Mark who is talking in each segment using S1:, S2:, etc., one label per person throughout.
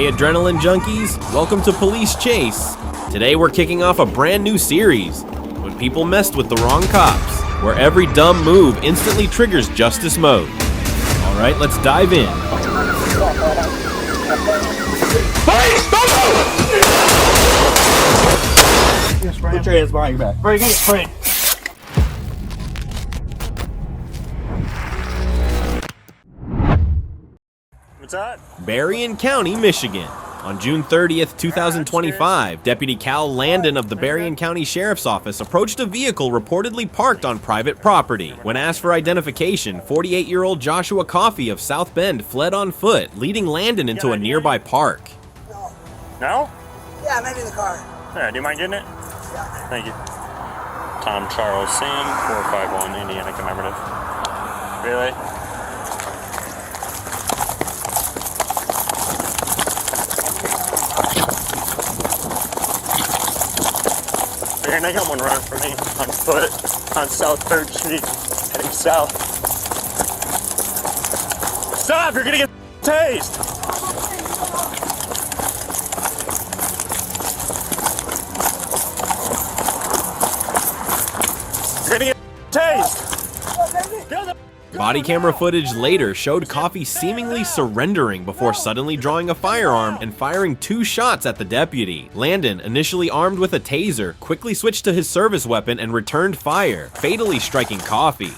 S1: Hey adrenaline junkies, welcome to Police Chase. Today we're kicking off a brand new series, When People Messed with the Wrong Cops, where every dumb move instantly triggers justice mode. Alright, let's dive in.
S2: Put your hands behind your back.
S3: Bring it, bring. What's that?
S1: Berrien County, Michigan. On June 30th, 2025, Deputy Cal Landon of the Berrien County Sheriff's Office approached a vehicle reportedly parked on private property. When asked for identification, 48-year-old Joshua Coffey of South Bend fled on foot, leading Landon into a nearby park.
S3: No?
S4: Yeah, maybe in the car.
S3: Yeah, do you mind getting it?
S4: Yeah.
S3: Thank you. Tom Charles Sam, 451, Indiana commemorative. Really? Here, I got one running for me on foot on South 3rd Street, heading south. Stop! You're gonna get tased! You're gonna get tased!
S1: Body camera footage later showed Coffey seemingly surrendering before suddenly drawing a firearm and firing 2 shots at the deputy. Landon, initially armed with a taser, quickly switched to his service weapon and returned fire, fatally striking Coffey.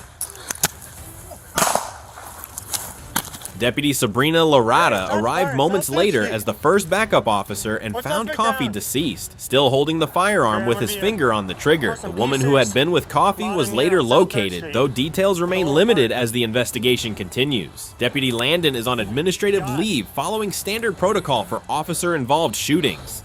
S1: Deputy Sabrina Larata arrived moments later as the first backup officer and found Coffey deceased, still holding the firearm with his finger on the trigger. The woman who had been with Coffey was later located, though details remain limited as the investigation continues. Deputy Landon is on administrative leave following standard protocol for officer-involved shootings.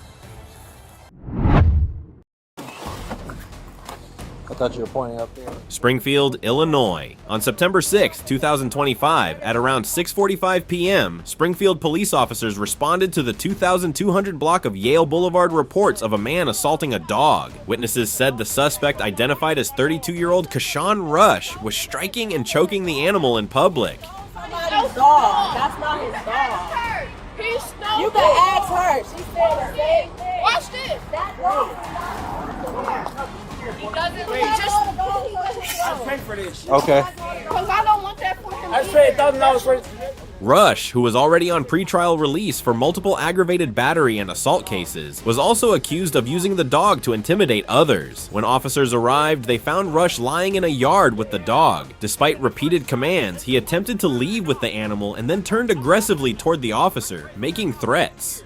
S2: I thought you were pointing up there.
S1: Springfield, Illinois. On September 6, 2025, at around 6:45 p.m., Springfield police officers responded to the 2200 block of Yale Boulevard reports of a man assaulting a dog. Witnesses said the suspect, identified as 32-year-old Kashawn Rush, was striking and choking the animal in public.
S4: Somebody's dog. That's not his dog.
S5: He stole
S4: You can ask her. She said the same thing.
S5: Watch this.
S4: That dog.
S5: He doesn't just
S3: Pay for this.
S2: Okay.
S5: because I don't want that for him.
S3: I paid $1,000 for it.
S1: Rush, who was already on pretrial release for multiple aggravated battery and assault cases, was also accused of using the dog to intimidate others. When officers arrived, they found Rush lying in a yard with the dog. Despite repeated commands, he attempted to leave with the animal and then turned aggressivly toward the officer, making threats.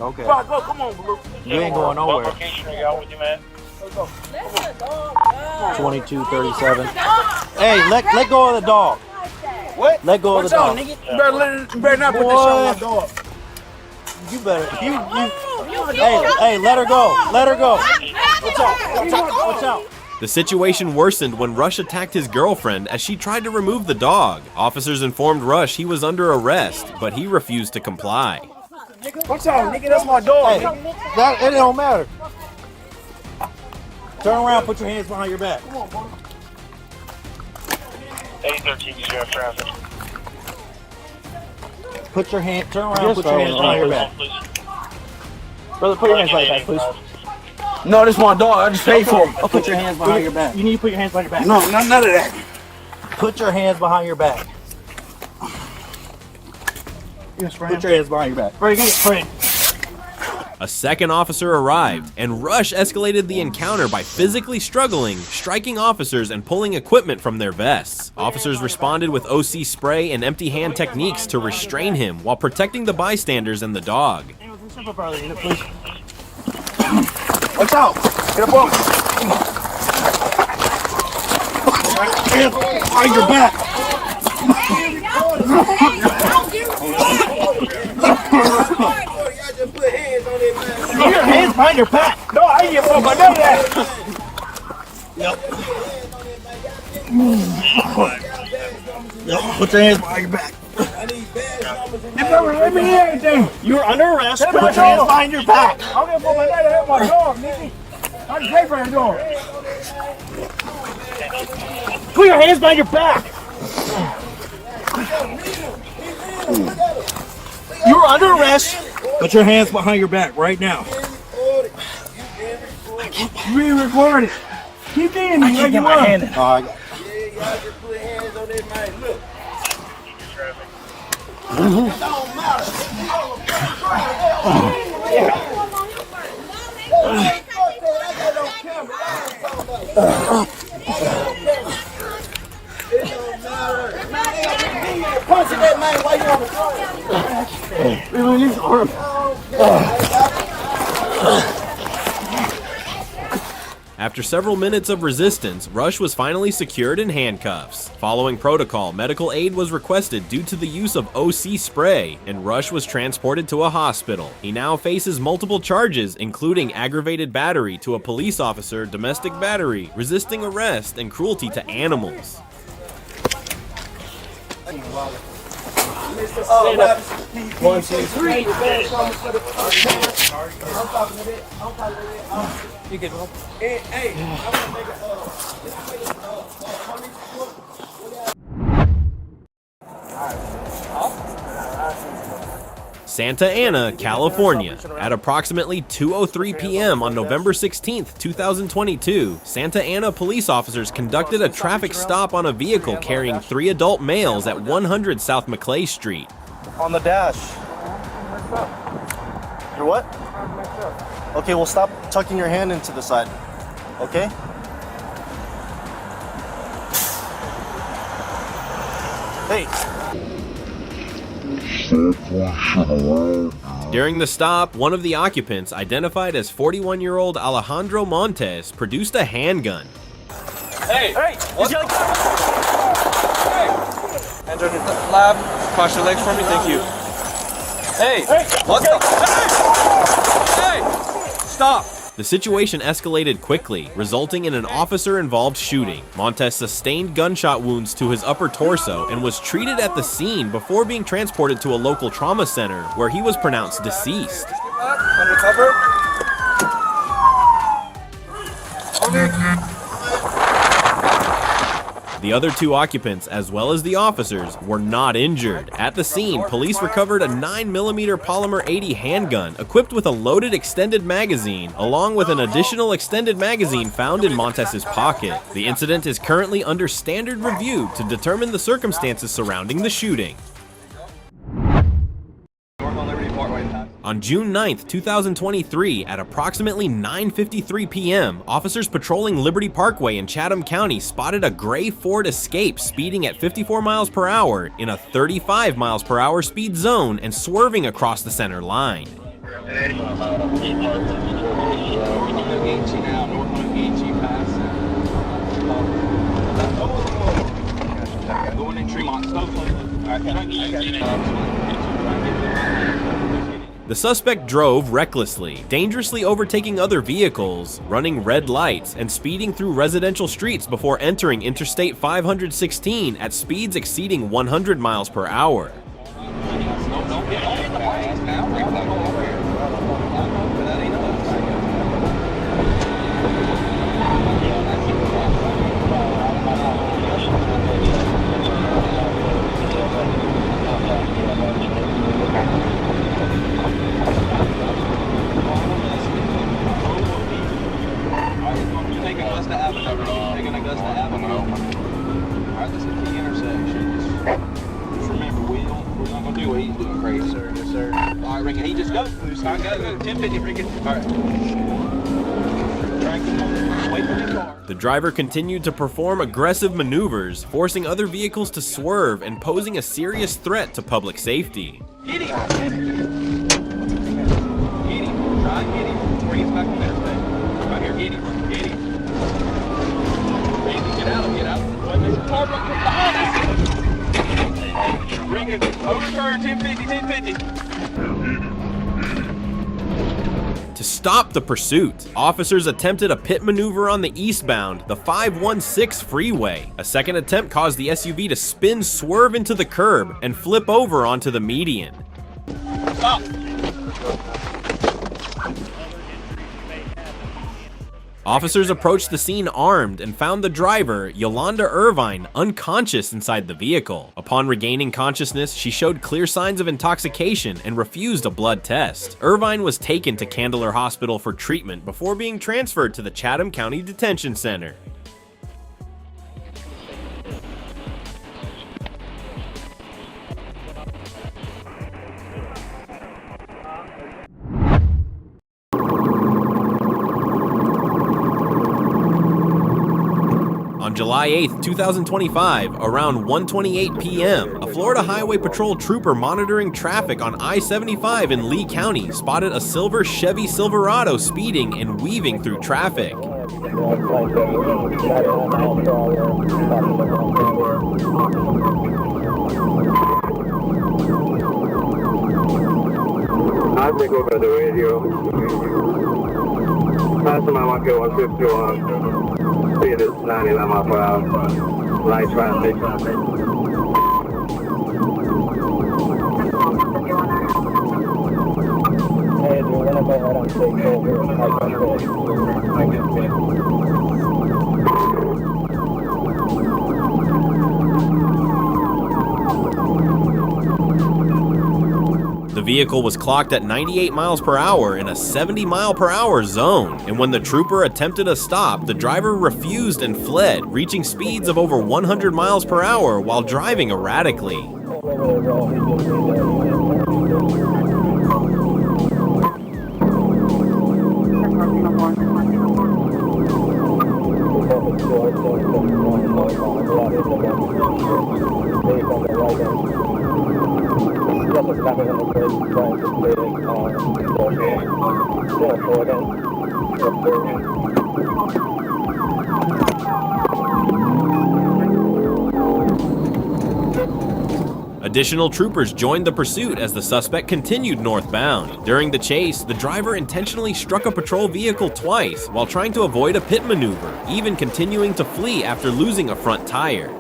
S2: Okay.
S3: Go, come on, Blue.
S2: You ain't going nowhere.
S3: What location are y'all with you, man?
S2: 2237. Hey, let go of the dog.
S3: What?
S2: Let go of the dog.
S3: Nigga? You better not put that shit on my dog.
S2: You better. Hey, let her go. Let her go. Watch out.
S1: The situation worsened when Rush attacked his girlfriend as she tried to remove the dog. Officers informed Rush he was under arrest, but he refused to comply.
S3: Watch out, nigga, that's my dog.
S2: Hey, it don't matter. Turn around, put your hands behind your back.
S3: 813, Sheriff traffic.
S2: Turn around, put your hands behind your back.
S3: Brother, put your hands behind your back, please.
S6: No, this is my dog. I just paid for him.
S2: Put your hands behind your back.
S3: You need to put your hands behind your back.
S6: No, none of that.
S2: Put your hands behind your back. Put your hands behind your back.
S3: Bring it, bring.
S1: A second officer arrived, and Rush escalated the encounter by physically struggling, striking officers, and pulling equipment from their vests. Officers responded with OC spray and empty hand techniques to restrain him while protecting the bystanders and the dog.
S6: Watch out. Get up on.
S2: Hands behind your back.
S3: Put your hands behind your back. No, I ain't give a fuck about none of that.
S2: Yep. Put your hands behind your back.
S3: Let me hear anything.
S2: You're under arrest. Put your hands behind your back.
S3: I don't give a fuck about that. That's my dog, nigga. I just pay for that dog. Put your hands behind your back.
S2: You're under arrest Put your hands behind your back right now. You being recorded. Keep being me like you want.
S6: Oh, I got it.
S2: Punching that man while you on the floor.
S1: After several minutes of resistance, Rush was finally secured in handcuffs. Following protocol, medical aid was requested due to the use of OC spray, and Rush was transported to a hospital. He now faces multiple charges, including aggravated battery to a police officer, domestic battery, resisting arrest, and cruelty to animals.
S2: Stand up. 1, 2, 3. You good, bro? Hey, I'm gonna make
S1: Santa Ana, California. At approximately 2:03 p.m. on November 16, 2022, Santa Ana police officers conducted a traffic stop on a vehicle carrying 3 adult males at 100 South McClay Street.
S7: On the dash. You're what? Okay, well stop tucking your hand into the side. Okay? Hey.
S1: During the stop, one of the occupants, identified as 41-year-old Alejandro Montes, produced a handgun.
S8: Hey!
S7: Hey!
S8: What? Hey! Hands on your lab. Cross your legs for me, thank you. Hey!
S7: Hey!
S8: What the? Hey! Hey! Stop!
S1: The situation escalated quickly, resulting in an officer-involved shooting. Montes sustained gunshot wounds to his upper torso and was treated at the scene before being transported to a local trauma center, where he was pronounced deceased.
S8: Undercover.
S1: The other 2 occupants, as well as the officers, were not injured. At the scene, police recovered a 9mm polymer 80 handgun equipped with a loaded extended magazine, along with an additional extended magazine found in Montes's pocket. The incident is currently under standard review to determine the circumstances surrounding the shooting. On June 9th, 2023, at approximately 9:53 p.m., officers patrolling Liberty Parkway in Chatham County spotted a gray Ford Escape speeding at 54 miles per hour in a 35 miles per hour speed zone and swerving across the center line. The suspect drove recklessly, dangerously overtaking other vehicles, running red lights, and speeding through residential streets before entering Interstate 516 at speeds exceeding 100 miles per hour. The driver continued to perform aggressive maneuvers, forcing other vehicles to swerve and posing a serious threat to public safety.
S8: Get him! Get him! Try and get him before he gets back to Interstate. Right here, get him! Get him! Get out! Get out! There's a car behind us! Bring it! Overturn! 1050! 1050!
S1: To stop the pursuit, officers attempted a pit maneuver on the eastbound, the 516 freeway. A second attempt caused the SUV to spin, swerve into the curb, and flip over onto the median.
S8: Stop!
S1: Officers approached the scene armed and found the driver, Yolanda Irvine, unconscious inside the vehicle. Upon regaining consciousness, she showed clear signs of intoxication and refused a blood test. Irvine was taken to Candler Hospital for treatment before being transferred to the Chatham County Detention Center. On July 8, 2025, around 1:28 p.m., a Florida Highway Patrol trooper monitoring traffic on I-75 in Lee County spotted a silver Chevy Silverado speeding and weaving through traffic.
S9: I'll take over the radio. Paso my market 151. Speed is 99 miles per hour. Light traffic.
S2: Hey, do you want to go ahead and take
S1: The vehicle was clocked at 98 miles per hour in a 70 mile per hour zone, and when the trooper attempted a stop, the driver refused and fled, reaching speeds of over 100 miles per hour while driving erratically. Additional troopers joined the pursuit as the suspect continued northbound. During the chase, the driver intentionally struck a patrol vehicle twice while trying to avoid a pit maneuver, even continuing to flee after losing a front tire.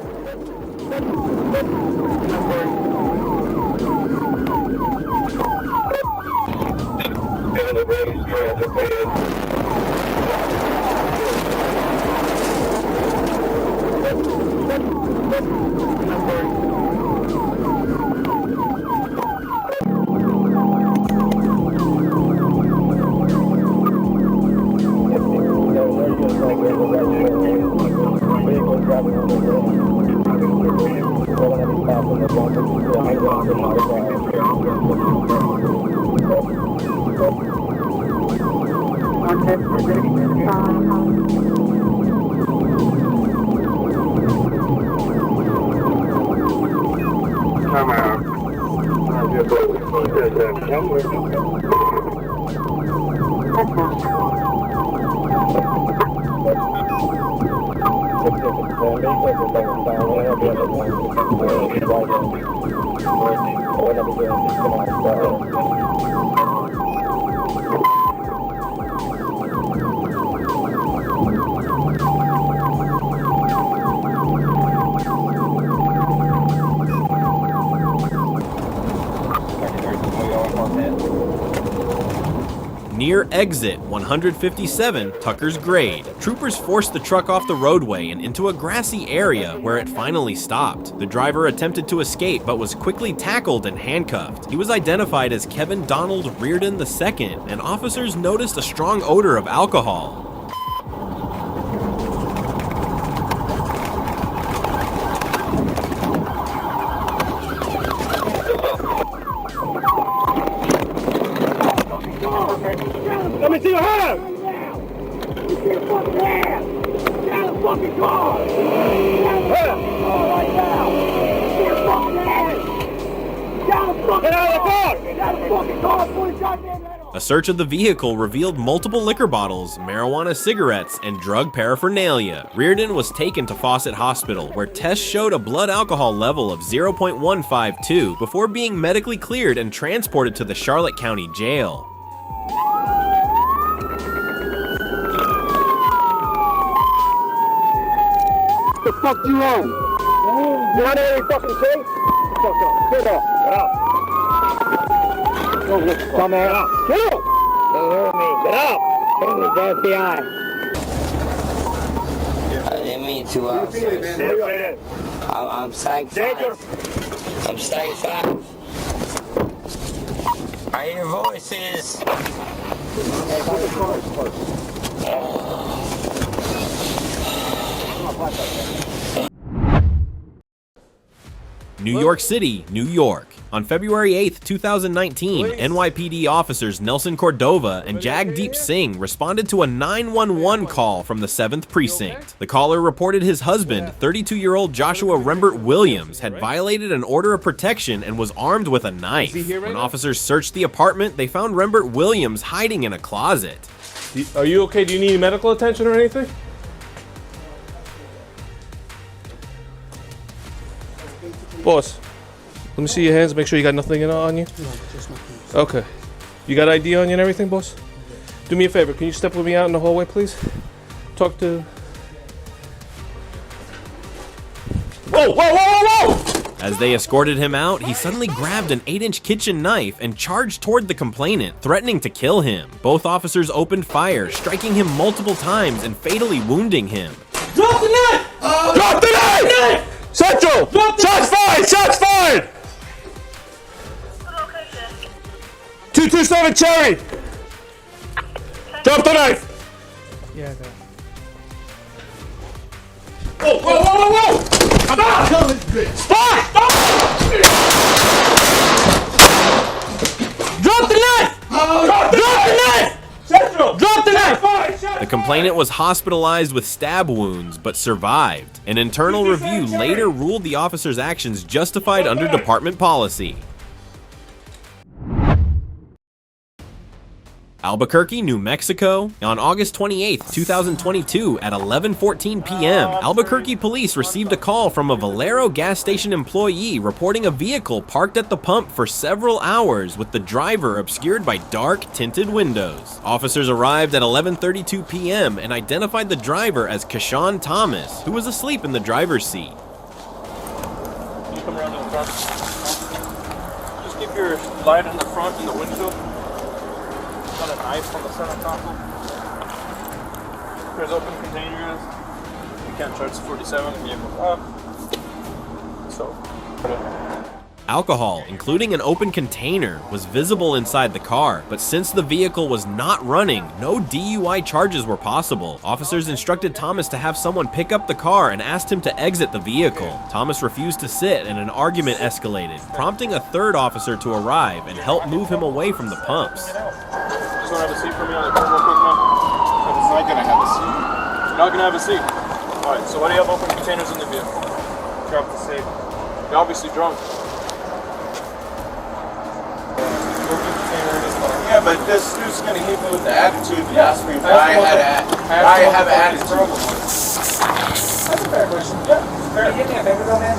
S1: Near exit 157 Tucker's Grade, troopers forced the truck off the roadway and into a grassy area where it finally stopped. The driver attempted to escape but was quickly tackled and handcuffed. He was identified as Kevin Donald Reardon II, and officers noticed a strong odor of alcohol.
S8: Let me see your hands! You see your fucking hands! Get out of the fucking car! Get out of the fucking car right now! You see your fucking hands! Get out of the fucking car! Get out of the fucking car! Put his goddamn head on!
S1: A search of the vehicle revealed multiple liquor bottles, marijuana cigarettes, and drug paraphernalia. Reardon was taken to Fawcett Hospital, where tests showed a blood alcohol level of 0.152 before being medically cleared and transported to the Charlotte County Jail.
S9: What the fuck you on? You want any fucking case? Fuck up. Get up. Get up. Come on. Get up. Get up. Don't hurt me. Get up. Bring the FBI.
S10: I didn't mean to. I'm staying fine. I'm staying fine. I hear voices.
S1: New York City, New York. On February 8, 2019, NYPD officers Nelson Cordova and Jagdeep Singh responded to a 911 call from the 7th Precinct. The caller reported his husband, 32-year-old Joshua Rembert Williams, had violated an order of protection and was armed with a knife. When officers searched the apartment, they found Rembert Williams hiding in a closet.
S11: Are you okay? Do you need medical attention or anything? Boss, let me see your hands. Make sure you got nothing on you. Okay. You got ID on you and everything, boss? Do me a favor. Can you step with me out in the hallway, please? Talk to... Whoa, whoa, whoa, whoa, whoa!
S1: As they escorted him out, he suddenly grabbed an 8-inch kitchen knife and charged toward the complainant, threatening to kill him. Both officers opened fire, striking him multiple times and fatally wounding him.
S11: Drop the knife! Drop the knife! Central! Shots fired! Shots fired! 227 Cherry! Drop the knife! Yeah, I got it. Whoa, whoa, whoa, whoa, whoa! Stop! Stop! Drop the knife! Drop the knife! Central! Drop the knife!
S1: The complainant was hospitalized with stab wounds, but survived. An internal review later ruled the officer's actions justified under department policy. Albuquerque, New Mexico. On August 28, 2022 at 11:14 p.m., Albuquerque police received a call from a Valero gas station employee reporting a vehicle parked at the pump for several hours with the driver obscured by dark, tinted windows. Officers arrived at 11:32 p.m. and identified the driver as Kashawn Thomas, who was asleep in the driver's seat.
S11: Can you come around to the front? Just keep your light in the front and the windshield. Got a knife on the center console. There's open containers. You can't charge the 47 vehicle up. So.
S1: Alcohol, including an open container, was visible inside the car, but since the vehicle was not running, no DUI charges were possible. Officers instructed Thomas to have someone pick up the car and asked him to exit the vehicle. Thomas refused to sit and an argument escalated, prompting a third officer to arrive and help move him away from the pumps.
S11: Just want to have a seat for me on the curb real quick, man. I'm not going to have a seat. You're not going to have a seat? Alright, so why do you have open containers in the vehicle? Drop the safe. You're obviously drunk.
S6: Yeah, but this dude's gonna hit me with the attitude. You asked me why I have an attitude.
S12: That's a fair question. Yeah, fair. Can you get me a favor though, man?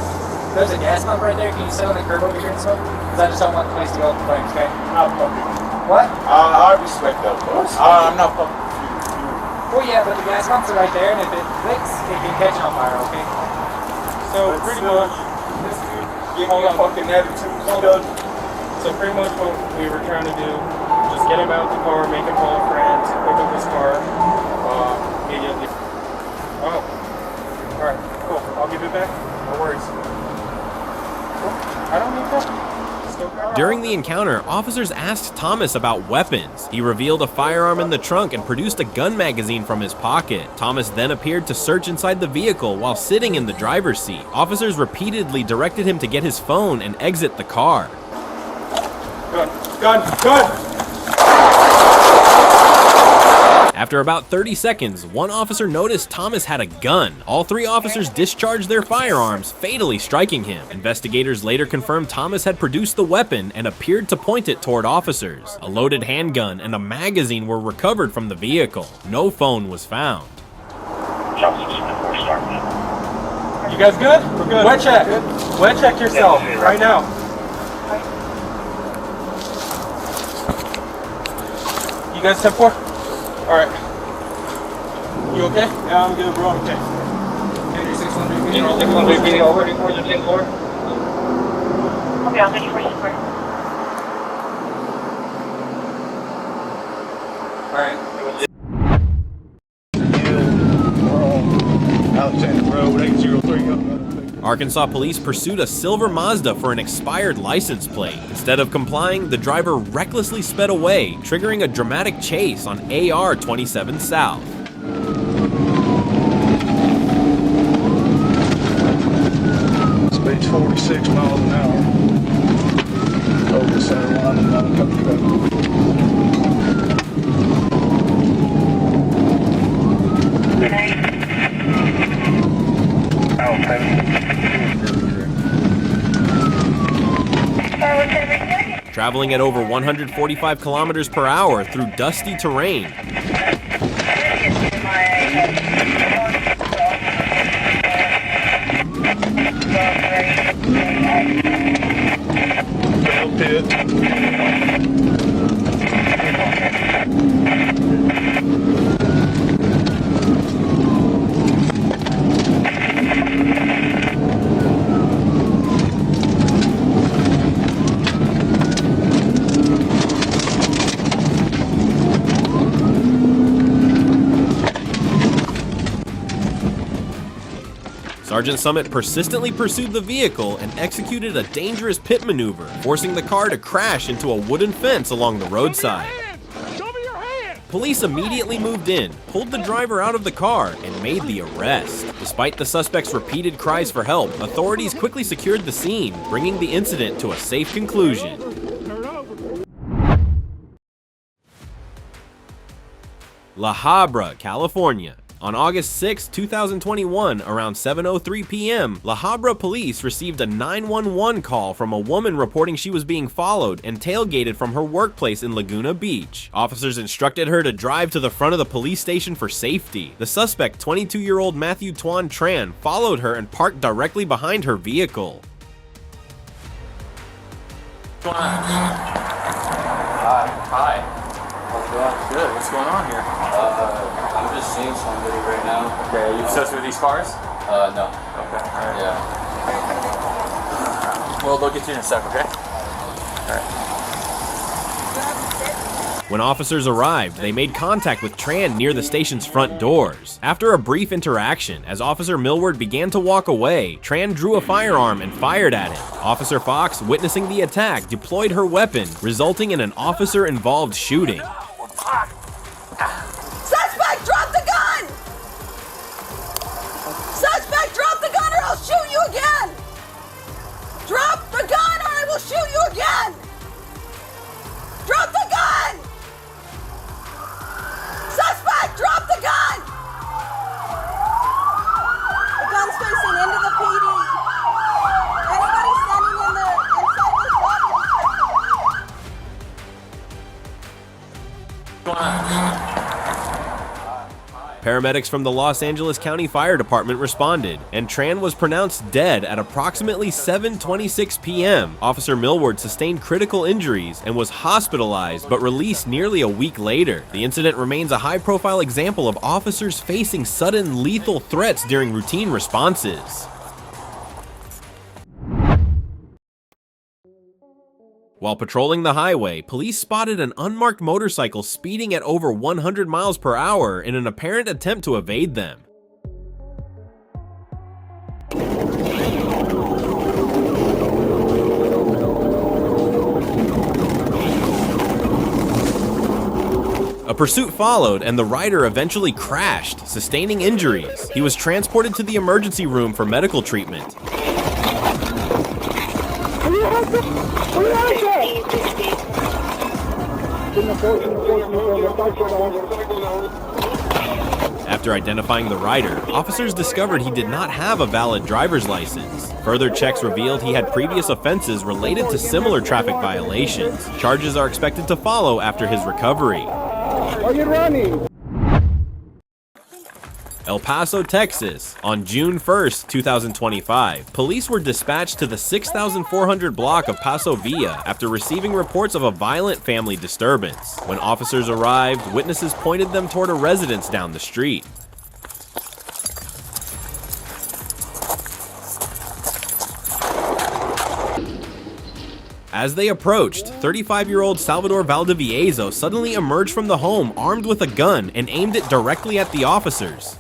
S12: There's a gas pump right there. Can you sit on the curb over here and stuff? Because I just don't want the place to go up in flames, okay?
S6: Not public.
S12: What?
S6: I respect that, boss. I'm not public.
S12: Well, yeah, but the gas pumps are right there, and if it clicks, it can catch on fire, okay?
S11: So pretty much, this dude
S6: give me a fucking attitude.
S11: So pretty much what we were trying to do, just get him out of the car, make him call a friend, pick up his car, immediately. Oh, alright, cool. I'll give it back. No worries. Cool. I don't need that.
S1: During the encounter, officers asked Thomas about weapons. He revealed a firearm in the trunk and produced a gun magazine from his pocket. Thomas then appeared to search inside the vehicle while sitting in the driver's seat. Officers repeatedly directed him to get his phone and exit the car.
S11: Gun!
S1: After about 30 seconds, one officer noticed Thomas had a gun. All three officers discharged their firearms, fatally striking him. Investigators later confirmed Thomas had produced the weapon and appeared to point it toward officers. A loaded handgun and a magazine were recovered from the vehicle. No phone was found.
S11: You guys good? We're good. Wet check. Wet check yourself right now. You guys 10-4? Alright. You okay? Yeah, I'm good, bro. Okay. You're 600 feet over towards the 10th floor?
S13: Okay, I'll get you for support.
S11: Alright.
S1: Arkansas police pursued a silver Mazda for an expired license plate. Instead of complying, the driver recklessly sped away, triggering a dramatic chase on AR 27 South.
S9: Speed's 46 miles an hour. Over the center line and not a couple truck.
S1: Traveling at over 145 kilometers per hour through dusty terrain. Sergeant Summit persistently pursued the vehicle and executed a dangerous pit maneuver, forcing the car to crash into a wooden fence along the roadside. Police immediately moved in, pulled the driver out of the car, and made the arrest. Despite the suspect's repeated cries for help, authorities quickly secured the scene, bringing the incident to a safe conclusion. La Habra, California. On August 6, 2021, around 7:03 p.m., La Habra police received a 911 call from a woman reporting she was being followed and tailgated from her workplace in Laguna Beach. Officers instructed her to drive to the front of the police station for safety. The suspect, 22-year-old Matthew Tuan Tran, followed her and parked directly behind her vehicle.
S12: Hi. How's it going? Good. What's going on here? I'm just seeing somebody right now. Okay. Are you obsessed with these cars? No. Okay. All right. Yeah. Well, they'll get you in a sec, okay? All right.
S1: When officers arrived, they made contact with Tran near the station's front doors. After a brief interaction, as Officer Millward began to walk away, Tran drew a firearm and fired at him. Officer Fox, witnessing the attack, deployed her weapon, resulting in an officer-involved shooting.
S4: Suspect, drop the gun! Suspect, drop the gun or I'll shoot you again! Drop the gun or I will shoot you again! Drop the gun! Suspect, drop the gun! The gun's facing into the PD. Anybody standing in the inside the
S1: Paramedics from the Los Angeles County Fire Department responded, and Tran was pronounced dead at approximately 7:26 p.m. Officer Millward sustained critical injuries and was hospitalized but released nearly a week later. The incident remains a high-profile example of officers facing sudden lethal threats during routine responses. While patrolling the highway, police spotted an unmarked motorcycle speeding at over 100 miles per hour in an apparent attempt to evade them. A pursuit followed, and the rider eventually crashed, sustaining injuries. He was transported to the emergency room for medical treatment. After identifying the rider, officers discovered he did not have a valid driver's license. Further checks revealed he had previous offenses related to similar traffic violations. Charges are expected to follow after his recovery.
S9: Are you running?
S1: El Paso, Texas. On June 1st, 2025, police were dispatched to the 6400 block of Paso Villa after receiving reports of a violent family disturbance. When officers arrived, witnesses pointed them toward a residence down the street. As they approached, 35-year-old Salvador Valdivieso suddenly emerged from the home armed with a gun and aimed it directly at the officers.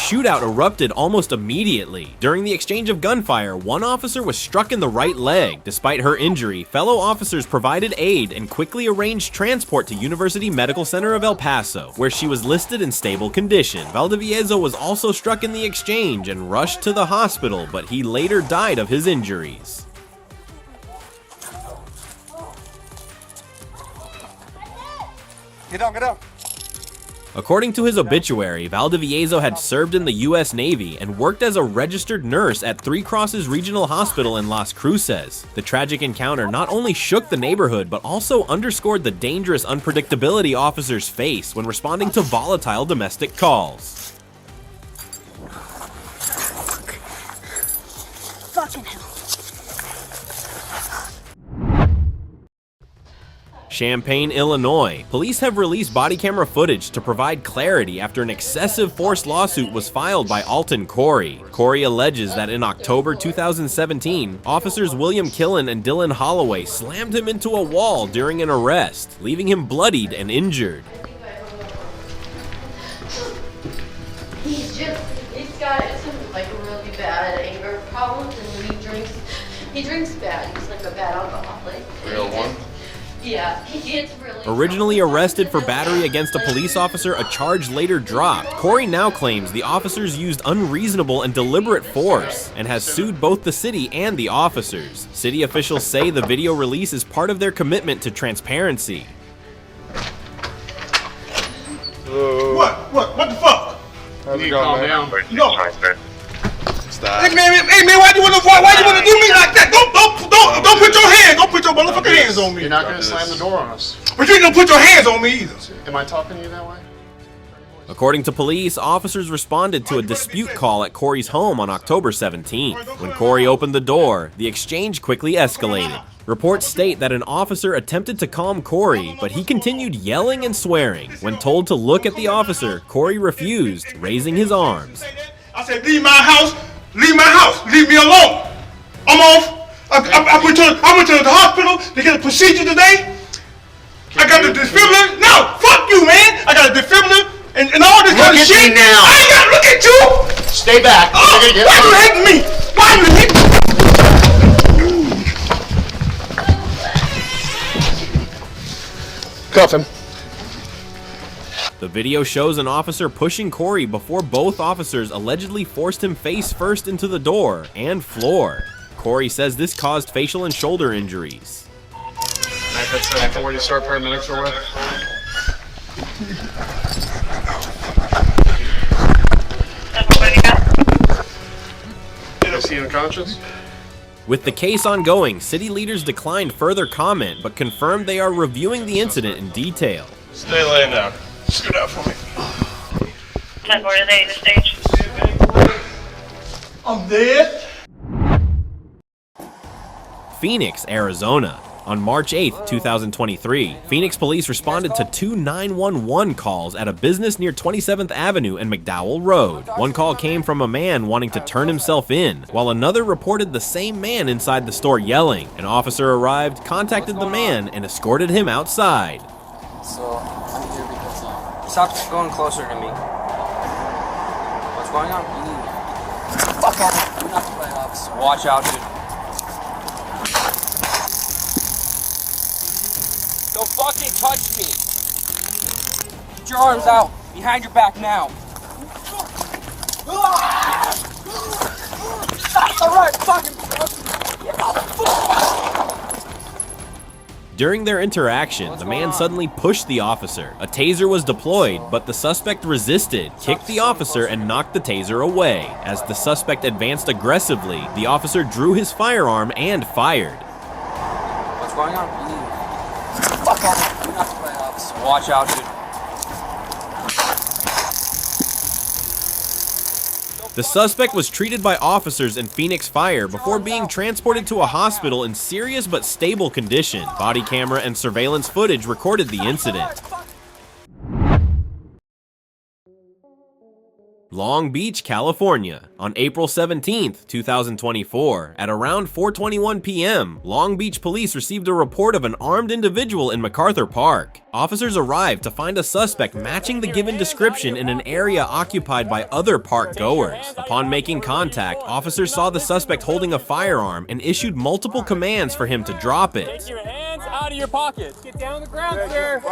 S1: shootout erupted almost immediately. During the exchange of gunfire, one officer was struck in the right leg. Despite her injury, fellow officers provided aid and quickly arranged transport to University Medical Center of El Paso, where she was listed in stable condition. Valdivieso was also struck in the exchange and rushed to the hospital, but he later died of his injuries.
S9: Get down, get down.
S1: According to his obituary, Valdivieso had served in the U.S. Navy and worked as a registered nurse at Three Crosses Regional Hospital in Las Cruces. The tragic encounter not only shook the neighborhood, but also underscored the dangerous unpredictability officers face when responding to volatile domestic calls.
S4: Fucking hell.
S1: Champaign, Illinois. Police have released body camera footage to provide clarity after an excessive force lawsuit was filed by Alton Corey. Corey alleges that in October 2017, officers William Killen and Dylan Holloway slammed him into a wall during an arrest, leaving him bloodied and injured.
S14: He's got like really bad anger problems, and he drinks bad. He's like a bad alcoholic.
S12: Real one?
S14: Yeah, he gets really...
S1: Originally arrested for battery against a police officer, a charge later dropped. Corey now claims the officers used unreasonable and deliberate force and has sued both the city and the officers. City officials say the video release is part of their commitment to transparency.
S9: What the fuck?
S12: How's it going, man?
S9: No.
S12: Stop.
S9: Hey man, why you wanna do me like that? Don't put your hands. Don't put your motherfucking hands on me.
S12: You're not gonna slam the door on us.
S9: But you ain't gonna put your hands on me either.
S12: Am I talking to you that way?
S1: According to police, officers responded to a dispute call at Corey's home on October 17th. When Corey opened the door, the exchange quickly escalated. Reports state that an officer attempted to calm Corey, but he continued yelling and swearing. When told to look at the officer, Corey refused, raising his arms.
S9: I said, leave my house, leave me alone. I'm off. I went to the hospital to get a procedure today. I got the defibrillator. No, fuck you, man. I got a defibrillator and all this kind of shit.
S6: Look at me now.
S9: I ain't gotta look at you.
S6: Stay back.
S9: Oh, why you hitting me? Why you hitting me?
S12: Cuff him.
S1: The video shows an officer pushing Corey before both officers allegedly forced him face first into the door and floor. Corey says this caused facial and shoulder injuries.
S12: That's 740, start paramedics or what? Is he unconscious?
S1: With the case ongoing, city leaders declined further comment, but confirmed they are reviewing the incident in detail.
S12: Stay laying down.
S9: Scoot out for me.
S13: 10-4 to the Interstate.
S9: I'm dead.
S1: Phoenix, Arizona. On March 8, 2023, Phoenix police responded to two 911 calls at a business near 27th Avenue and McDowell Road. One call came from a man wanting to turn himself in, while another reported the same man inside the store yelling. An officer arrived, contacted the man, and escorted him outside.
S15: So, I'm here because stop going closer to me. What's going on? Fuck off. You're not the right officer. Watch out, dude. Don't fucking touch me! Get your arms out! Behind your back now! That's the right fucking
S1: During their interaction, the man suddenly pushed the officer. A taser was deployed, but the suspect resisted, kicked the officer, and knocked the taser away. As the suspect advanced aggressively, the officer drew his firearm and fired.
S15: What's going on? Fuck off. You're not the right officer. Watch out, dude.
S1: The suspect was treated by officers in Phoenix Fire before being transported to a hospital in serious but stable condition. Body camera and surveillance footage recorded the incident. Long Beach, California. On April 17th, 2024, at around 4:21 p.m., Long Beach police received a report of an armed individual in MacArthur Park. Officers arrived to find a suspect matching the given description in an area occupied by other park goers. Upon making contact, officers saw the suspect holding a firearm and issued multiple commands for him to drop it.
S16: Take your hands out of your pockets. Get down on the ground, sir.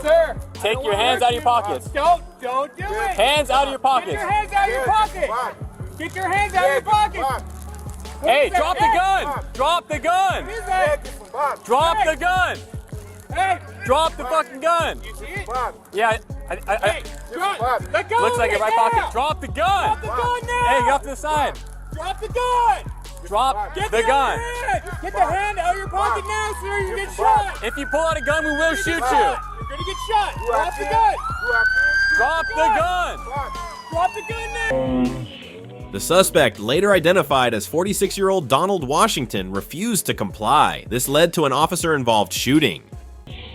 S16: Sir. Take your hands out of your pockets. Don't do it. Hands out of your pockets. Get your hands out of your pocket. Get your hands out of your pocket. Hey, drop the gun. Drop the gun. Drop the gun. Hey, drop the fucking gun. Yeah,
S8: Hey, let go.
S16: looks like in my pocket. Drop the gun.
S8: Drop the gun now.
S16: Hey, get off to the side.
S8: Drop the gun.
S16: Drop
S8: Get
S16: the gun.
S8: Get the hand out of your pocket now, sir. You get shot.
S16: If you pull out a gun, we will shoot you.
S8: You're gonna get shot. Drop the gun.
S16: Drop the gun.
S8: Drop the gun now.
S1: The suspect, later identified as 46-year-old Donald Washington, refused to comply. This led to an officer-involved shooting.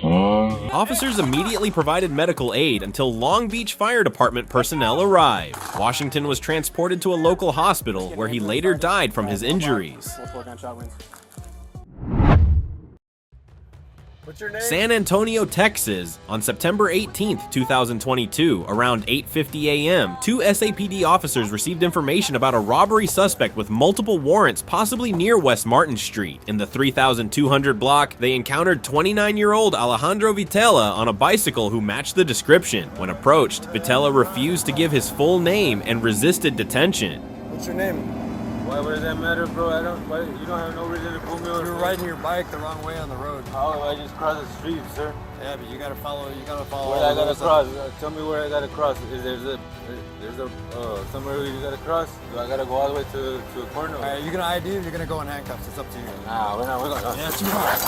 S1: Officers immediately provided medical aid until Long Beach Fire Department personnel arrived. Washington was transported to a local hospital where he later died from his injuries.
S2: What's your name?
S1: San Antonio, Texas. On September 18th, 2022, around 8:50 a.m., two SAPD officers received information about a robbery suspect with multiple warrants possibly near West Martin Street. In the 3200 block, they encountered 29-year-old Alejandro Vitela on a bicycle who matched the description. When approached, Vitela refused to give his full name and resisted detention.
S2: What's your name?
S17: Why would that matter, bro? You don't have no reason to pull me over.
S2: You were riding your bike the wrong way on the road.
S17: How? I just crossed the street, sir.
S2: Yeah, but you gotta follow.
S17: Where I gotta cross? Tell me where I gotta cross. There's a somewhere you gotta cross. Do I gotta go all the way to a corner?
S2: Alright, you gonna ID or you're gonna go in handcuffs? It's up to you.
S17: Nah, we're not. We're gonna.
S2: Yeah, too hard.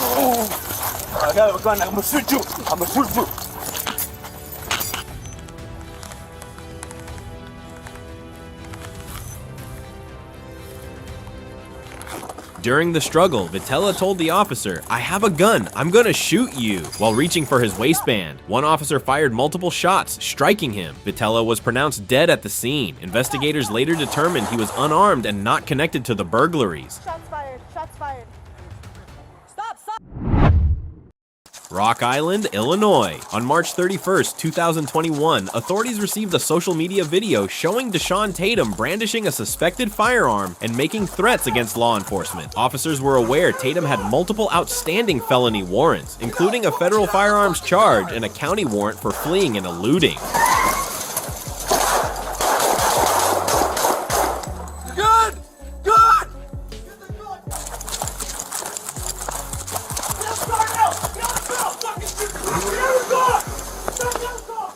S17: I got a gun. I'm gonna shoot you. I'm gonna shoot you.
S1: During the struggle, Vitela told the officer, "I have a gun, I'm gonna shoot you," while reaching for his waistband. One officer fired multiple shots, striking him. Vitela was pronounced dead at the scene. Investigators later determined he was unarmed and not connected to the burglaries.
S4: Shots fired. Shots fired. Stop. Stop.
S1: Rock Island, Illinois. On March 31st, 2021, authorities received a social media video showing Deshaun Tatum brandishing a suspected firearm and making threats against law enforcement. Officers were aware Tatum had multiple outstanding felony warrants, including a federal firearms charge and a county warrant for fleeing and eluding.
S8: Gun! Gun!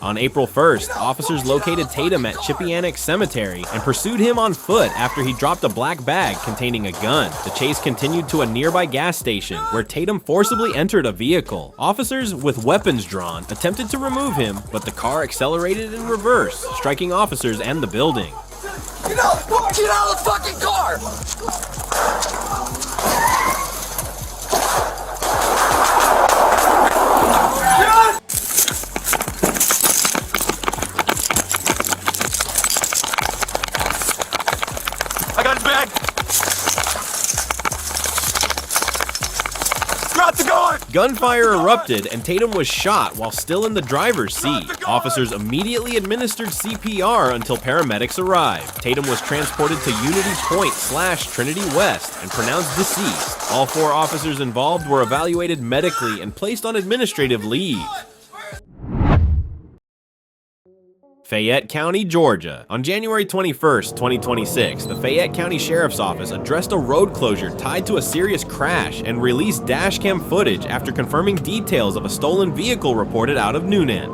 S1: On April 1st, officers located Tatum at Chippeanic Cemetery and pursued him on foot after he dropped a black bag containing a gun. The chase continued to a nearby gas station where Tatum forcibly entered a vehicle. Officers with weapons drawn attempted to remove him, but the car accelerated in reverse, striking officers and the building.
S8: Get out of the car! Get out of the fucking car!
S17: I got his bag. Drop the gun.
S1: Gunfire erupted and Tatum was shot while still in the driver's seat. Officers immediately administered CPR until paramedics arrived. Tatum was transported to Unity Point/Trinity West and pronounced deceased. All four officers involved were evaluated medically and placed on administrative leave. Fayette County, Georgia. On January 21st, 2026, the Fayette County Sheriff's Office addressed a road closure tied to a serious crash and released dashcam footage after confirming details of a stolen vehicle reported out of Noonan.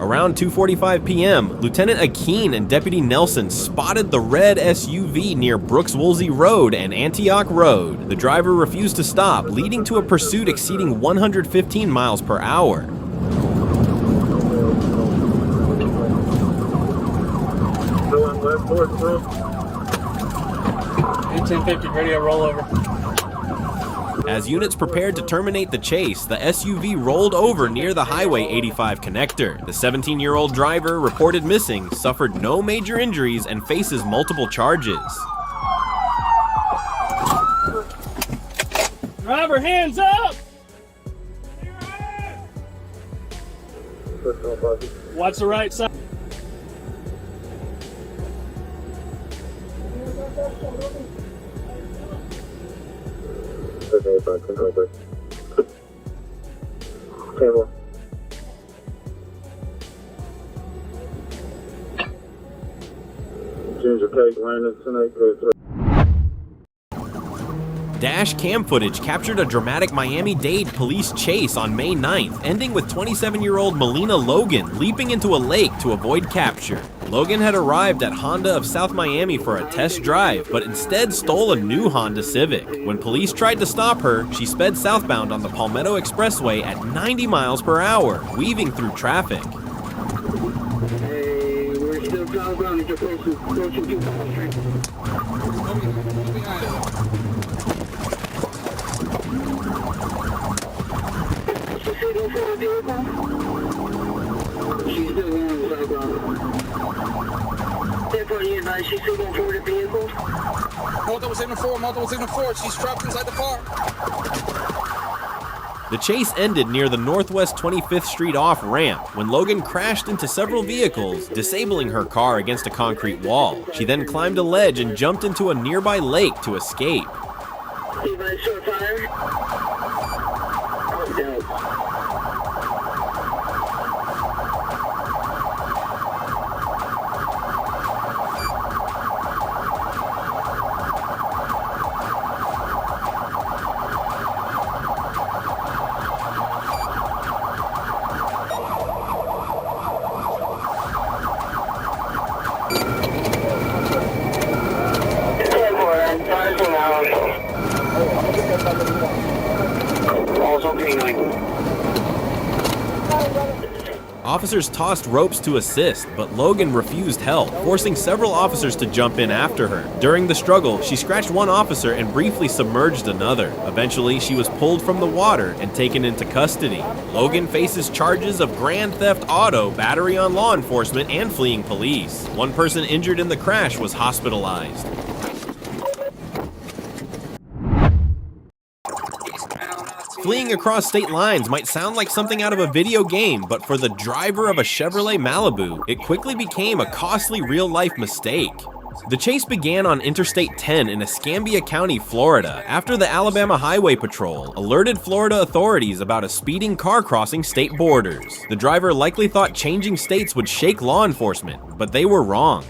S1: Around 2:45 p.m., Lieutenant Akeen and Deputy Nelson spotted the red SUV near Brooks Woolsey Road and Antioch Road. The driver refused to stop, leading to a pursuit exceeding 115 miles per hour.
S11: 1850, radio rollover.
S1: As units prepared to terminate the chase, the SUV rolled over near the Highway 85 connector. The 17-year-old driver, reported missing, suffered no major injuries and faces multiple charges.
S16: Driver, hands up! Watch the right side.
S8: Table. Ginger cake, landing tonight, code 3.
S1: Dashcam footage captured a dramatic Miami-Dade police chase on May 9th, ending with 27-year-old Melina Logan leaping into a lake to avoid capture. Logan had arrived at Honda of South Miami for a test drive, but instead stole a new Honda Civic. When police tried to stop her, she sped southbound on the Palmetto Expressway at 90 miles per hour, weaving through traffic.
S8: Hey, we're still southbound. It's approaching 2nd Street. She's still going southbound. Therefore, you advise she's still going forward the vehicle?
S15: Multiple signal 4, she's trapped inside the car.
S1: The chase ended near the Northwest 25th Street off-ramp when Logan crashed into several vehicles, disabling her car against a concrete wall. She then climbed a ledge and jumped into a nearby lake to escape.
S8: Advise short fire.
S1: Officers tossed ropes to assist, but Logan refused help, forcing several officers to jump in after her. During the struggle, she scratched one officer and briefly submerged another. Eventually, she was pulled from the water and taken into custody. Logan faces charges of grand theft auto, battery on law enforcement, and fleeing police. One person injured in the crash was hospitalized. Fleeing across state lines might sound like something out of a video game, but for the driver of a Chevrolet Malibu, it quickly became a costly real-life mistake. The chase began on Interstate 10 in Escambia County, Florida, after the Alabama Highway Patrol alerted Florida authorities about a speeding car crossing state borders. The driver likely thought changing states would shake law enforcement, but they were wrong.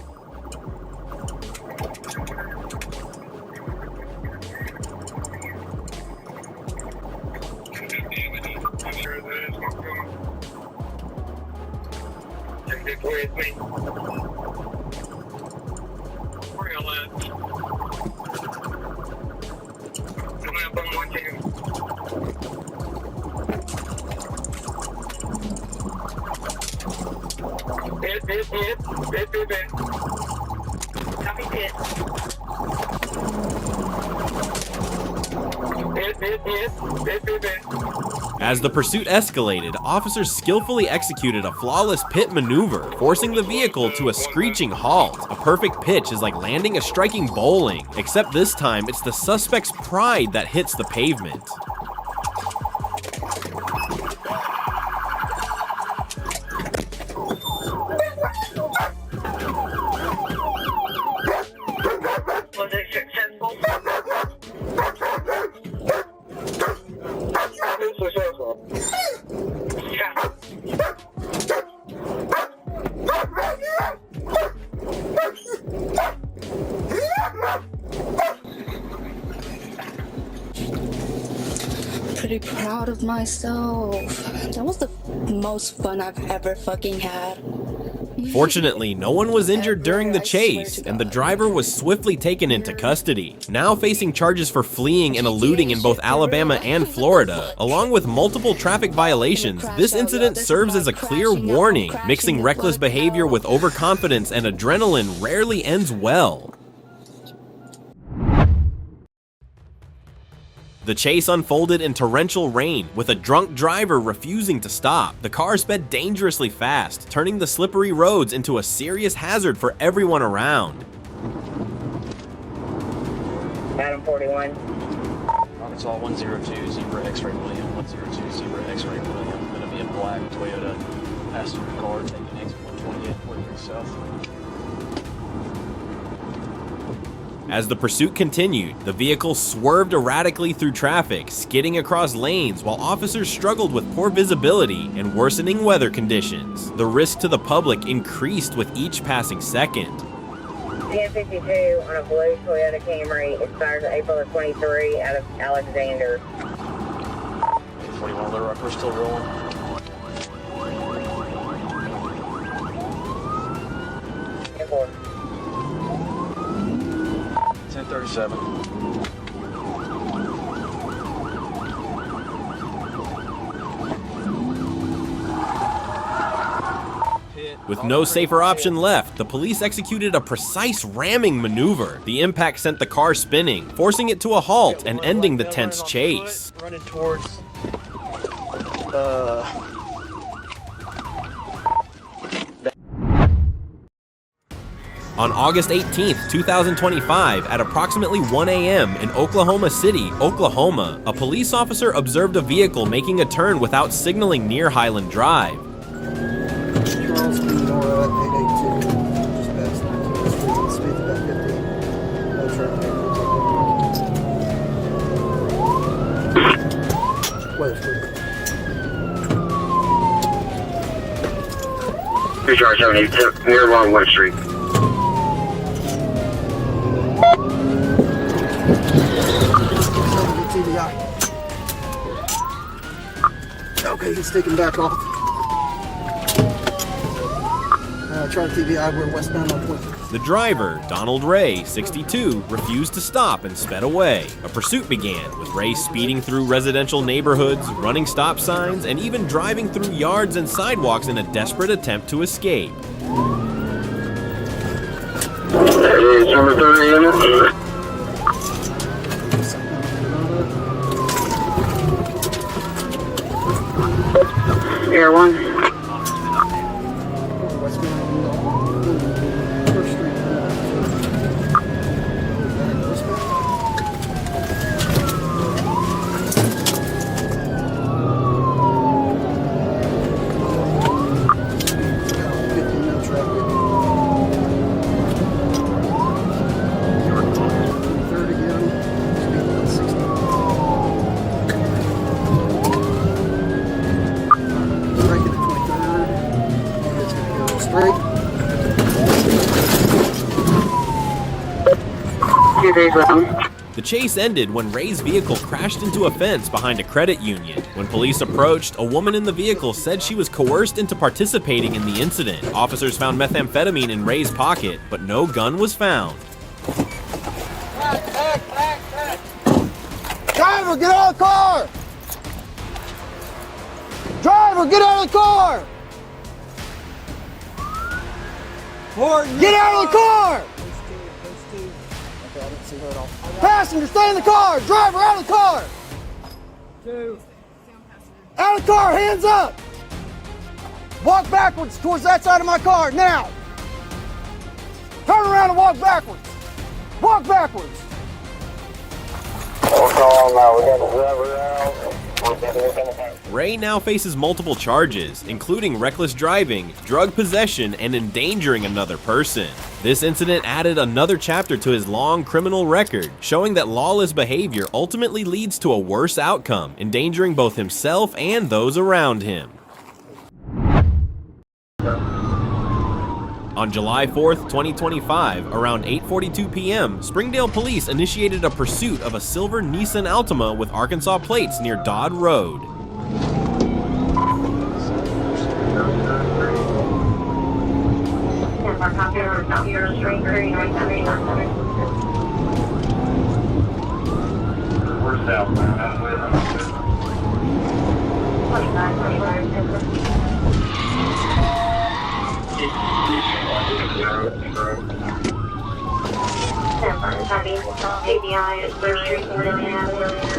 S1: As the pursuit escalated, officers skillfully executed a flawless pit maneuver, forcing the vehicle to a screeching halt. A perfect pitch is like landing a striking bowling, except this time it's the suspect's pride that hits the pavement.
S18: Pretty proud of myself. That was the most fun I've ever fucking had.
S1: Fortunately, no one was injured during the chase, and the driver was swiftly taken into custody. Now facing charges for fleeing and eluding in both Alabama and Florida, along with multiple traffic violations, this incident serves as a clear warning. Mixing reckless behavior with overconfidence and adrenaline rarely ends well. The chase unfolded in torrential rain, with a drunk driver refusing to stop. The car sped dangerously fast, turning the slippery roads into a serious hazard for everyone around.
S19: Adam 41.
S20: Arkansas 102, Zebra X-Ray William, 102, Zebra X-Ray William. Going to be a black Toyota passenger car taking exit 128, 43 South.
S1: As the pursuit continued, the vehicle swerved erratically through traffic, skidding across lanes while officers struggled with poor visibility and worsening weather conditions. The risk to the public increased with each passing second.
S19: 1052 on a blue Toyota Camry. It starts April of 23 out of Alexander.
S20: 41 Little Rock, we're still rolling.
S19: Airport.
S20: 1037.
S1: With no safer option left, the police executed a precise ramming maneuver. The impact sent the car spinning, forcing it to a halt and ending the tense chase.
S2: Running towards
S1: On August 18th, 2025, at approximately 1 a.m. in Oklahoma City, Oklahoma, a police officer observed a vehicle making a turn without signaling near Highland Drive.
S2: Charles B. Nora 882, just past the street, speed about 50. No traffic. Wait,
S19: Three Charge 72 near along West Street.
S2: Okay, he's taking back off. Trying to TBI, we're westbound on 20.
S1: The driver, Donald Ray, 62, refused to stop and sped away. A pursuit began, with Ray speeding through residential neighborhoods, running stop signs, and even driving through yards and sidewalks in a desperate attempt to escape.
S19: It's number 30 unit. Air 1.
S1: The chase ended when Ray's vehicle crashed into a fence behind a credit union. When police approached, a woman in the vehicle said she was coerced into participating in the incident. Officers found methamphetamine in Ray's pocket, but no gun was found.
S8: Driver, get out of the car! Driver, get out of the car! Get out of the car! Passenger, stay in the car! Driver, out of the car! Out of the car, hands up! Walk backwards towards that side of my car, now! Turn around and walk backwards! Walk backwards!
S1: Ray now faces multiple charges, including reckless driving, drug possession, and endangering another person. This incident added another chapter to his long criminal record, showing that lawless behavior ultimately leads to a worse outcome, endangering both himself and those around him. On July 4th, 2025, around 8:42 p.m., Springdale police initiated a pursuit of a silver Nissan Altima with Arkansas plates near Dodd Road.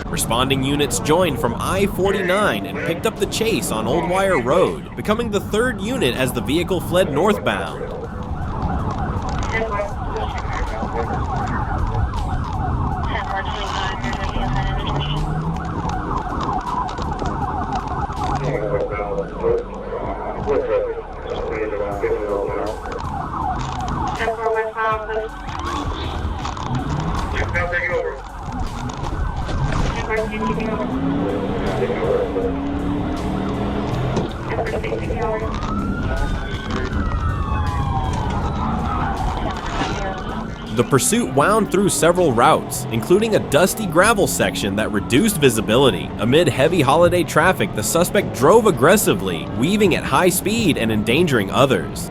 S1: Responding units joined from I-49 and picked up the chase on Old Wire Road, becoming the 3rd unit as the vehicle fled northbound. The pursuit wound through several routes, including a dusty gravel section that reduced visibility. Amid heavy holiday traffic, the suspect drove aggressively, weaving at high speed and endangering others.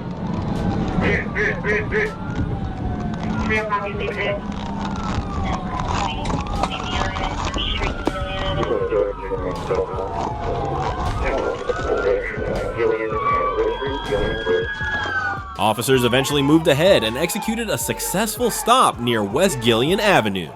S1: Officers eventually moved ahead and executed a successful stop near West Gillian Avenue.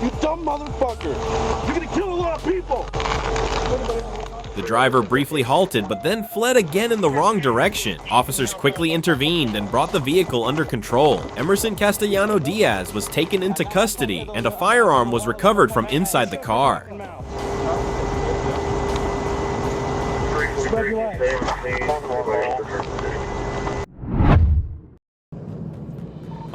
S8: You dumb motherfucker! You're gonna kill a lot of people!
S1: The driver briefly halted, but then fled again in the wrong direction. Officers quickly intervened and brought the vehicle under control. Emerson Castellano Diaz was taken into custody, and a firearm was recovered from inside the car.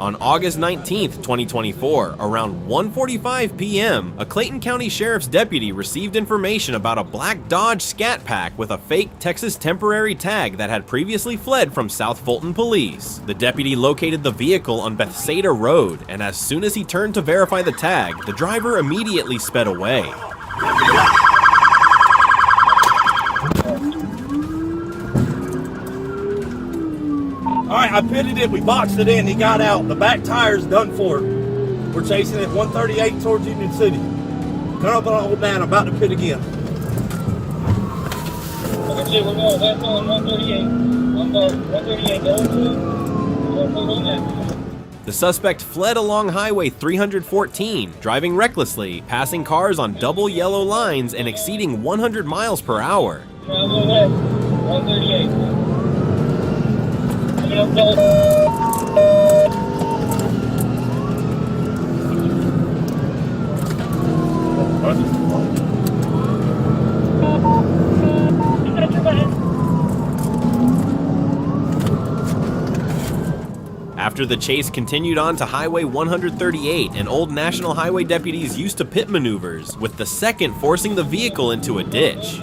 S1: On August 19, 2024, around 1:45 p.m., a Clayton County Sheriff's deputy received information about a black Dodge Scat Pack with a fake Texas temporary tag that had previously fled from South Fulton police. The deputy located the vehicle on Bethsaida Road, and as soon as he turned to verify the tag, the driver immediately sped away.
S21: Alright, I pitted it, we boxed it in, he got out. The back tire's done for. We're chasing it 138 towards Union City. Come up and hold down, I'm about to pit again.
S8: Okay, we're going west on 138. I'm going 138 going to.
S1: The suspect fled along Highway 314, driving recklessly, passing cars on double yellow lines and exceeding 100 miles per hour.
S8: I'm going west, 138.
S1: After the chase continued on to Highway 138, and Old National Highway deputies used to pit maneuvers, with the second forcing the vehicle into a ditch.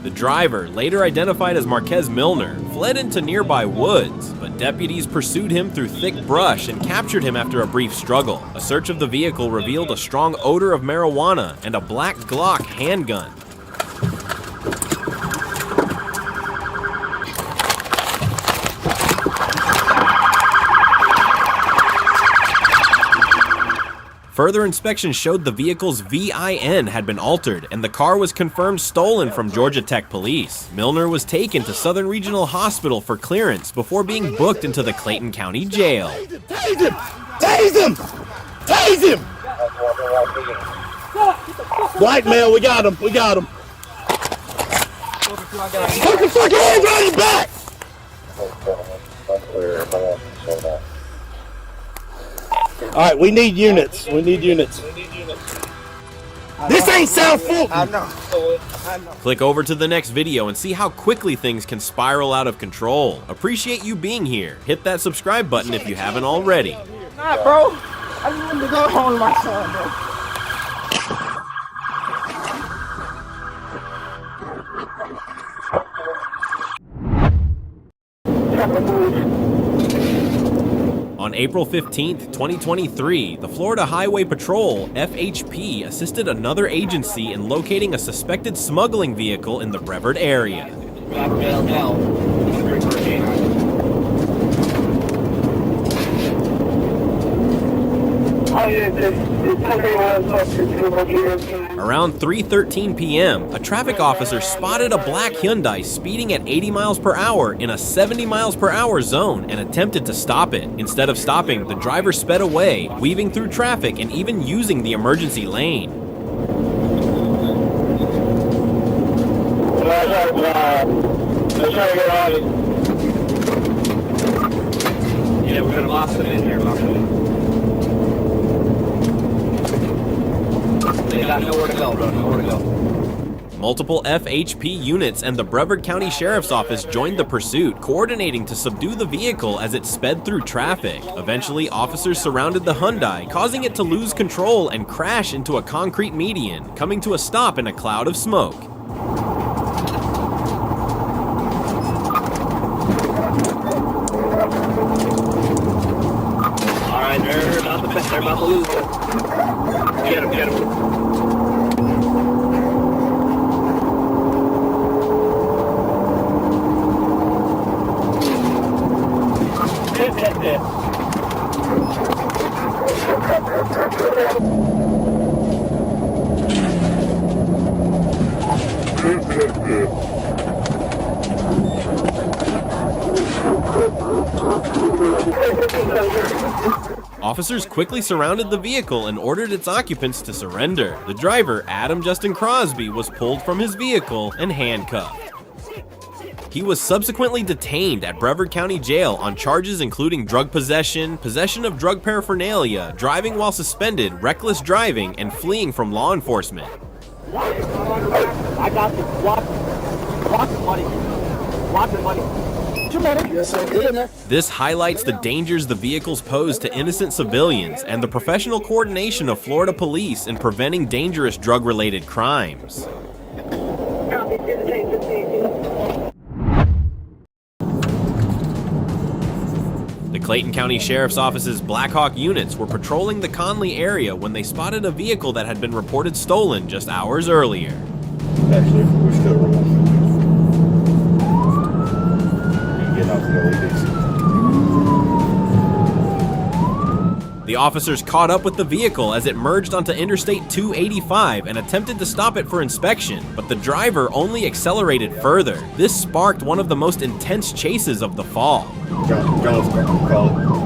S1: The driver, later identified as Marquez Milner, fled into nearby woods, but deputies pursued him through thick brush and captured him after a brief struggle. A search of the vehicle revealed a strong odor of marijuana and a black Glock handgun. Further inspection showed the vehicle's VIN had been altered, and the car was confirmed stolen from Georgia Tech police. Milner was taken to Southern Regional Hospital for clearance before being booked into the Clayton County Jail.
S8: Tase him! Tase him! Tase him!
S21: Black male, we got him, we got him.
S8: Put the fucking hands on his back!
S21: Alright, we need units. We need units. This ain't South Fulton!
S8: I know.
S1: Click over to the next video and see how quickly things can spiral out of control. Appreciate you being here. Hit that subscribe button if you haven't already.
S8: Nah, bro. I just wanted to go home with my son, bro.
S1: On April 15, 2023, the Florida Highway Patrol, FHP, assisted another agency in locating a suspected smuggling vehicle in the Brevard area. Around 3:13 p.m., a traffic officer spotted a black Hyundai speeding at 80 miles per hour in a 70 miles per hour zone and attempted to stop it. Instead of stopping, the driver sped away, weaving through traffic and even using the emergency lane.
S8: Yeah, we're gonna lost it in here. They got nowhere to go, bro. Nowhere to go.
S1: Multiple FHP units and the Brevard County Sheriff's Office joined the pursuit, coordinating to subdue the vehicle as it sped through traffic. Eventually, officers surrounded the Hyundai, causing it to lose control and crash into a concrete median, coming to a stop in a cloud of smoke.
S8: Alright, they're about to lose it. Get him, get him.
S1: Officers quickly surrounded the vehicle and ordered its occupants to surrender. The driver, Adam Justin Crosby, was pulled from his vehicle and handcuffed. He was subsequently detained at Brevard County Jail on charges including drug possession, possession of drug paraphernalia, driving while suspended, reckless driving, and fleeing from law enforcement.
S8: I got this. Walk the money. Walk the money. Yes, I did.
S1: This highlights the dangers the vehicles pose to innocent civilians and the professional coordination of Florida police in preventing dangerous drug-related crimes. The Clayton County Sheriff's Office's Black Hawk units were patrolling the Conley area when they spotted a vehicle that had been reported stolen just hours earlier.
S21: Actually, we're still rolling. Getting off the LEDs.
S1: The officers caught up with the vehicle as it merged onto Interstate 285 and attempted to stop it for inspection, but the driver only accelerated further. This sparked one of the most intense chases of the fall.
S21: John's call it.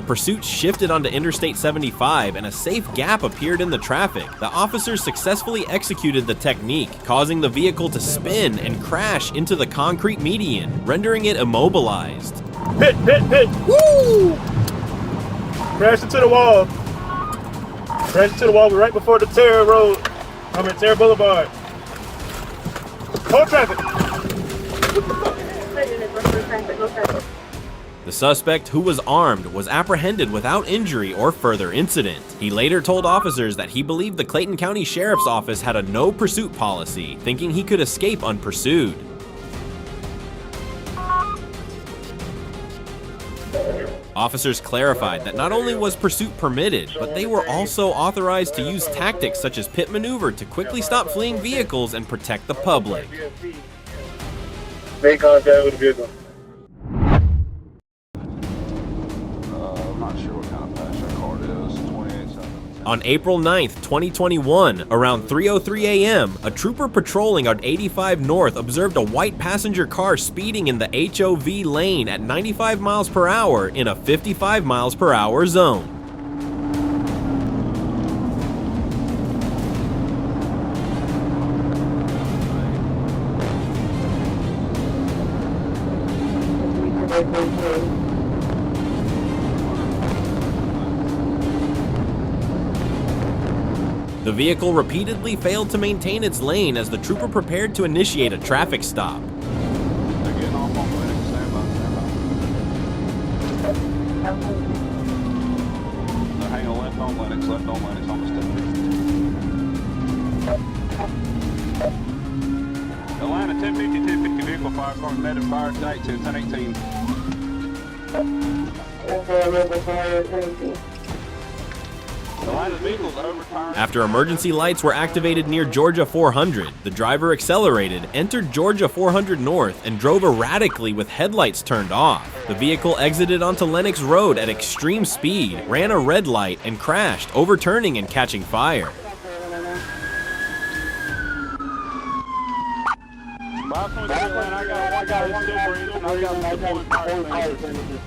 S1: pursuit shifted onto Interstate 75 and a safe gap appeared in the traffic. The officers successfully executed the technique, causing the vehicle to spin and crash into the concrete median, rendering it immobilized.
S21: Hit! Woo! Crashed into the wall. We're right before the Terra Road. Terra Boulevard. Hold traffic.
S1: The suspect, who was armed, was apprehended without injury or further incident. He later told officers that he believed the Clayton County Sheriff's Office had a no pursuit policy, thinking he could escape unpursued. Officers clarified that not only was pursuit permitted, but they were also authorized to use tactics such as pit maneuver to quickly stop fleeing vehicles and protect the public.
S21: Make contact with the vehicle.
S17: I'm not sure what kind of passenger car it is. 28.7.
S1: On April 9th, 2021, around 3:03 a.m., a trooper patrolling on 85 North observed a white passenger car speeding in the HOV lane at 95 miles per hour in a 55 miles per hour zone. The vehicle repeatedly failed to maintain its lane as the trooper prepared to initiate a traffic stop.
S17: They're getting off on Lennox. Stand by. They're hanging left on Lennox on the step. Atlanta 1050 vehicle fire car met at fire state to 1018.
S1: After emergency lights were activated near Georgia 400, the driver accelerated, entered Georgia 400 North, and drove erratically with headlights turned off. The vehicle exited onto Lennox Road at extreme speed, ran a red light, and crashed, overturning and catching fire.
S17: 523 Atlanta, I got one super engine, I got the deployment fire station.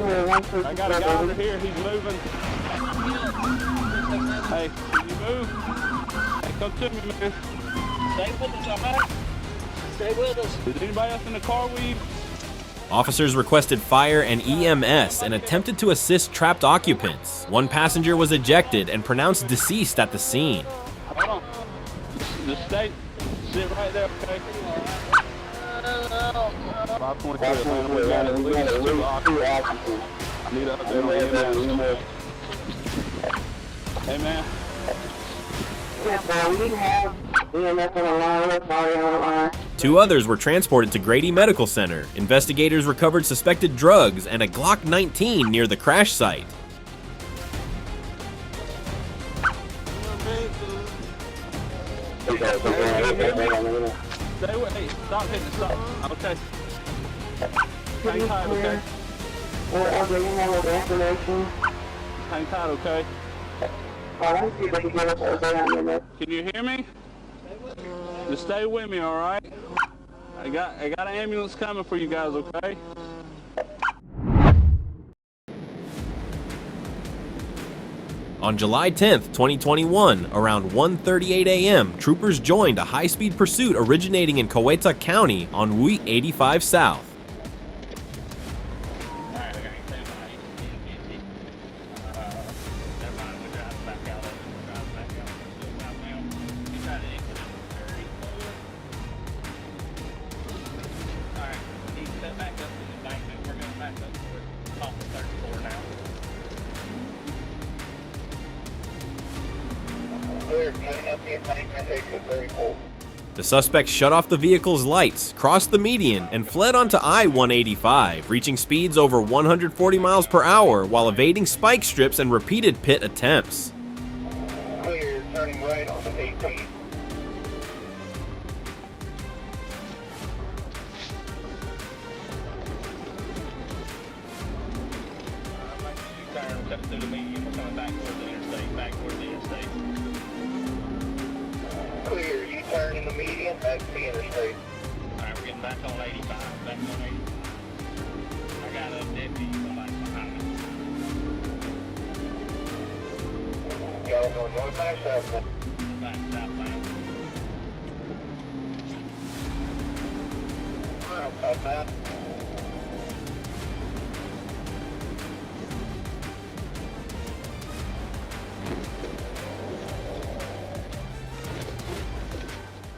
S17: I got a guy over here, he's moving. Hey, can you move? Hey, come to me, man. Stay with us, alright? Stay with us. Is anybody else in the car with you?
S1: Officers requested fire and EMS and attempted to assist trapped occupants. One passenger was ejected and pronounced deceased at the scene.
S17: Hold on. Just stay, sit right there, okay? 523 Atlanta, we got at least 2 occupants. Need an update on the EMS. Hey, man.
S1: Two others were transported to Grady Medical Center. Investigators recovered suspected drugs and a Glock 19 near the crash site.
S17: Stay with me. Stop hitting the stop. Okay. Hang tight, okay? Hang tight, okay? Can you hear me? Just stay with me, all right? I got an ambulance coming for you guys, okay?
S1: On July 10th, 2021, around 1:38 a.m., troopers joined a high-speed pursuit originating in Coweta County on Route 85 South. The suspect shut off the vehicle's lights, crossed the median, and fled onto I-185, reaching speeds over 140 miles per hour while evading spike strips and repeated pit attempts.
S21: Clear, turning right on the 18th.
S17: Cut through the median, we're coming back towards the interstate,
S21: Clear, you turn in the median, back to the interstate.
S17: Alright, we're getting back on 85, back on 85. I got a deputy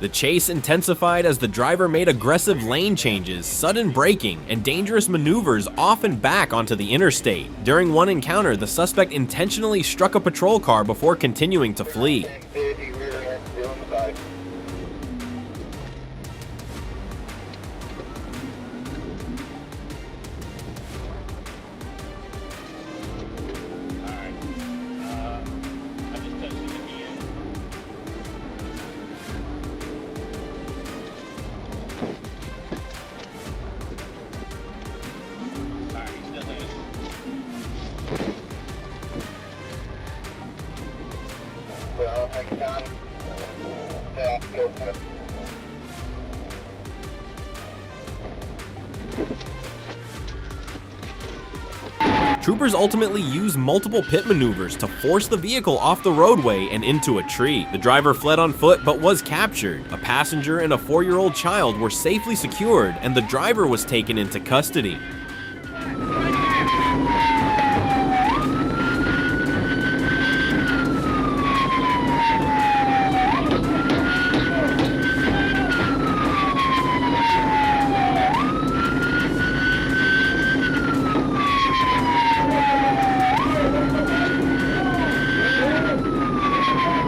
S1: The chase intensified as the driver made aggressive lane changes, sudden braking, and dangerous maneuvers off and back onto the interstate. During one encounter, the suspect intentionally struck a patrol car before continuing to flee. Troopers ultimately used multiple pit maneuvers to force the vehicle off the roadway and into a tree. The driver fled on foot but was captured. A passenger and a 4-year-old child were safely secured, and the driver was taken into custody.